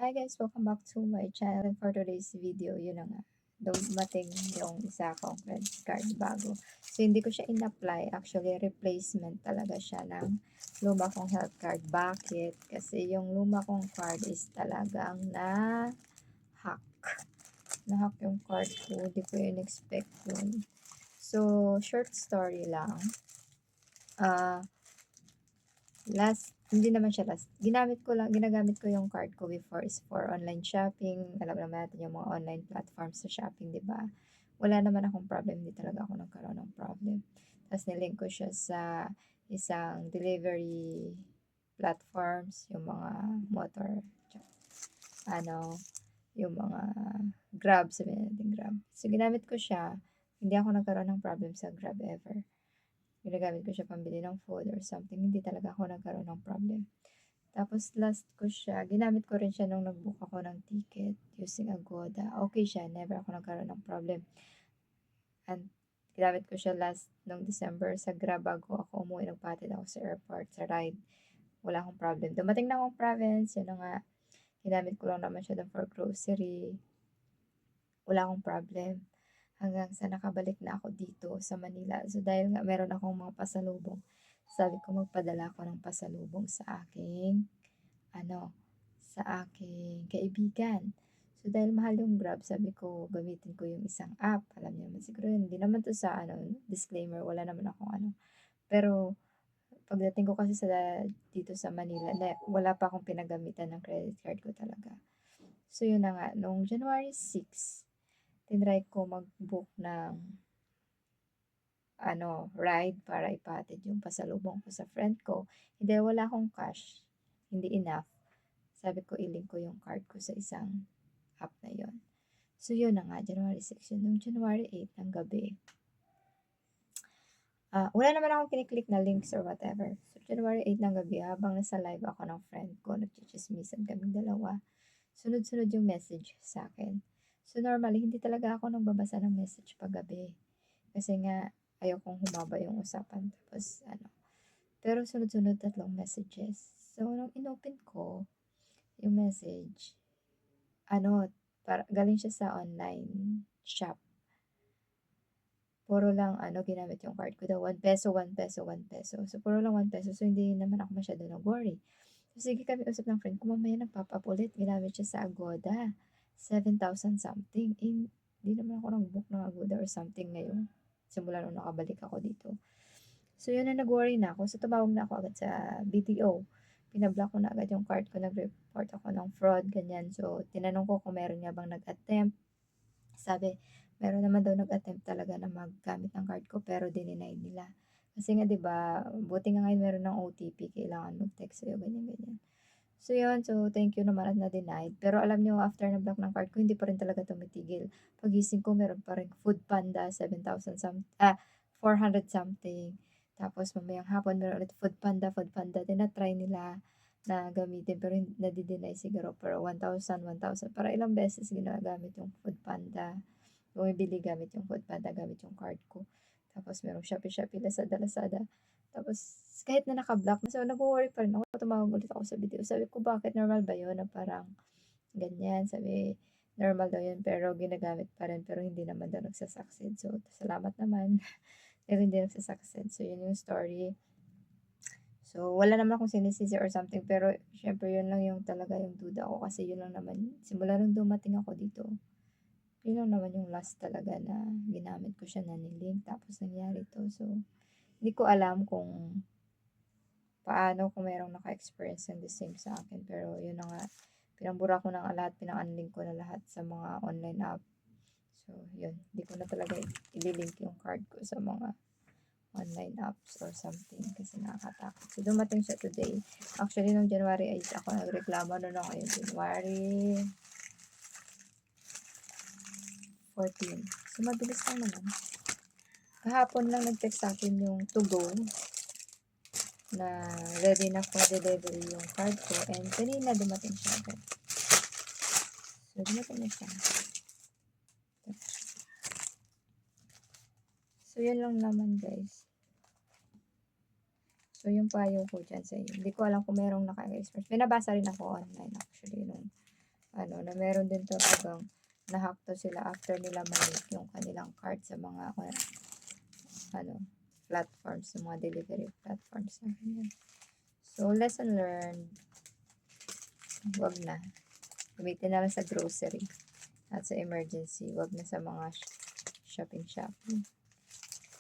Hi guys, welcome back to my channel. And for today's video, yun na nga, dumating yung isa kong credit card bago. So, hindi ko siya in-apply. Actually, replacement talaga siya ng luma kong health card. Bakit? Kasi yung luma kong card is talagang na-hack. Na-hack yung card ko. Hindi ko yun expect yun. So, short story lang. Hindi naman siya last. Ginagamit ko yung card ko before is for online shopping. Alam naman natin yung mga online platforms sa shopping, di ba? Wala naman akong problem. Hindi talaga ako nagkaroon ng problem. Tapos nilink ko siya sa isang delivery platforms, yung mga motor, ano, yung mga Grab, sabihin natin Grab. So, ginamit ko siya. Hindi ako nagkaroon ng problem sa Grab ever. Ginagamit ko siya pambili ng food or something. Hindi talaga ako nagkaroon ng problem. Tapos last ko siya, ginamit ko rin siya nung nag-book ako ng ticket using Agoda. Okay siya, never ako nagkaroon ng problem. And ginamit ko siya last nung December sa Grab bago ako umuwi. Nagpatid ako sa airport, sa ride. Wala akong problem. Dumating na akong province, yun na nga. Ginamit ko lang naman siya doon for grocery. Wala akong problem. Hanggang sa nakabalik na ako dito sa Manila. So dahil nga meron akong mga pasalubong, sabi ko magpadala ako ng pasalubong sa aking kaibigan. So, dahil mahal yung Grab, sabi ko, gamitin ko yung isang app. Alam niyo naman siguro yun. Hindi naman to sa, disclaimer, wala naman akong Pero, pagdating ko kasi dito sa Manila, wala pa akong pinagamitan ng credit card ko talaga. So, yun na nga. Noong January 6, tinry ko mag-book ng, ride para ipatid yung pasalubong ko sa friend ko. Hindi, wala akong cash. Hindi enough. Sabi ko, ilink ko yung card ko sa isang app na yon. So, yun na nga, January 6 yun. Noong January 8 ng gabi, wala naman akong kiniklik na links or whatever. So, January 8 ng gabi, habang nasa live ako ng friend ko, nagchichismisan kaming dalawa, sunod-sunod yung message sa akin. So, normally, hindi talaga ako nagbabasa ng message paggabi. Kasi nga, ayokong humaba yung usapan. Tapos, pero sunod-sunod 3 messages. So, nung inopen ko, yung message, galing siya sa online shop. Puro lang ginamit yung card ko daw, 1 peso, 1 peso, 1 peso. So, puro lang 1 peso. So, hindi naman ako masyado nag-worry. So, sige kami usap ng friend ko, mamaya nag-pop-up ulit. Ginamit siya sa Agoda. 7,000 something. Hindi naman ako nag-book ng Agoda or something ngayon. Simula nung nakabalik ako dito. So, yun na nag-worry na ako. So, tumawag na ako agad sa BDO. Pinablock ko na agad yung card ko. Nag-report ako ng fraud, ganyan. So, tinanong ko kung meron nga bang nag-attempt. Sabi, meron naman daw nag-attempt talaga na maggamit ng card ko pero dininay nila. Kasi nga 'di ba, buti nga ngayon meron ng OTP, kailangan mag-text sa'yo, ganyan-ganyan. So yun, so thank you naman at na-denied. Pero alam niyo after na-block ng card ko, hindi pa rin talaga tumitigil. Pagising ko meron pa rin Food Panda, 400 something. Tapos mamayang hapon meron ulit Food Panda, Food Panda. Tina-try nila na gamitin pero nadi-deny siguro pero 1,000, 1,000. Para ilang beses ginagamit yung Food Panda. Bumibili gamit yung Food Panda, gamit yung card ko. Tapos merong Shopee, Lazada. Tapos kahit na naka-block, so nagwo-worry pa rin ako. Tumawag ulit ako sa video. Sabi ko, bakit normal ba yun? Na parang ganyan. Sabi, normal daw yun pero ginagamit pa rin pero hindi naman daw nagsasucceed. So, salamat naman. Pero hindi nagsasucceed. So, yun yung story. So, wala naman akong sinisisi or something, pero syempre yun lang yung talaga yung duda ko kasi yun lang naman, simula nung dumating ako dito, yun lang naman yung last talaga na ginamit ko siya na nilink, tapos nangyari to. So, hindi ko alam kung paano kung merong naka-experience ng the same sa akin, pero yun na nga, pinambura ko na nga lahat, pinang-unlink ko na lahat sa mga online app. So, yun, hindi ko na talaga ililink yung card ko sa mga online apps or something kasi nakakatakot. So, dumating siya today. Actually, noong January 8 ako nagreklamo na ngayon. January 14. So, mabilis lang naman. Kahapon lang nag-text sa akin yung to go na ready na for delivery yung card ko and kanina dumating siya agad. So, dumating na siya. So, yun lang naman guys. So, yung payo ko dyan sa inyo. Hindi ko alam kung merong naka-experience. May nabasa rin ako online actually nung na meron din talagang na-hack to sila after nila ma-link yung kanilang card sa mga platforms, sa mga delivery platforms na ganyan. So, lesson learned, wag na. Gamitin na lang sa grocery at sa emergency. Wag na sa mga shopping.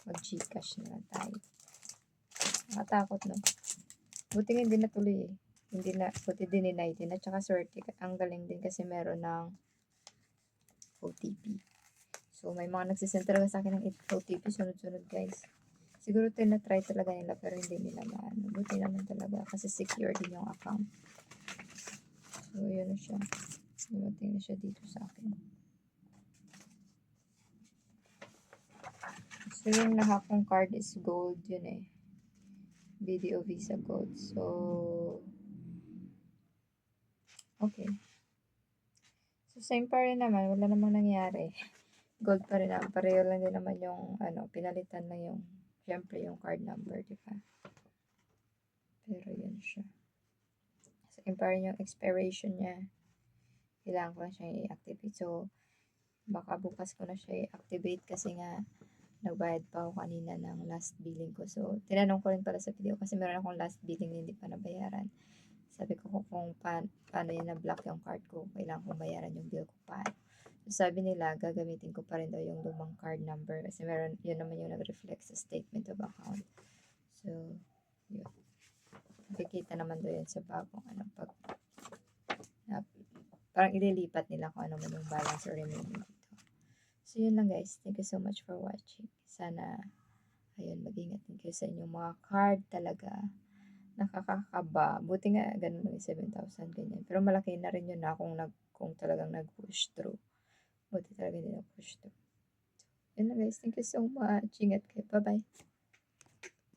Mag-Gcash na lang tayo. Nakatakot, no? Buti nga hindi natuloy eh. Buti dininay din. At saka swerte, ang galing din kasi meron ng OTP. So, may mga nagsisend talaga sa akin ng OTP, sunod-sunod guys. Siguro tinatry talaga nila pero hindi nila maano. Buti naman talaga kasi secure din yung account. So, yun na siya. Dumating na siya dito sa akin. So, yung lahat kong card is gold yun eh. Video Visa Gold. So, okay. So, same pa rin naman. Wala namang nangyari. Gold pa rin naman. Pareho lang din naman yung, pinalitan lang yung, syempre yung card number, di ba? Pero yun siya. Same pa rin yung expiration niya. Kailangan ko lang siya i-activate. So, baka bukas ko na siya i-activate kasi nga, nagbayad pa ako kanina ng last billing ko. So, tinanong ko rin pala sa video kasi meron akong last billing na hindi pa nabayaran. Sabi ko kung paano yan na-block yung card ko, kailangan kong bayaran yung bill ko pa. So, sabi nila, gagamitin ko pa rin daw yung lumang card number kasi meron, yun naman yung nag-reflect sa statement of account. So, yun. Nakikita naman daw yun sa bagong parang ililipat nila kung ano man yung balance or remaining dito. So, yun lang guys. Thank you so much for watching. Sana, ayun, mag-ingat din kayo sa inyong mga card talaga. Nakakakaba. Buti nga, ganun lang 7,000, ganyan. Pero malaki na rin yun na kung talagang nag-push through. Buti talaga hindi nag-push through. So, yun lang guys. Thank you so much. Ingat kayo. Bye-bye.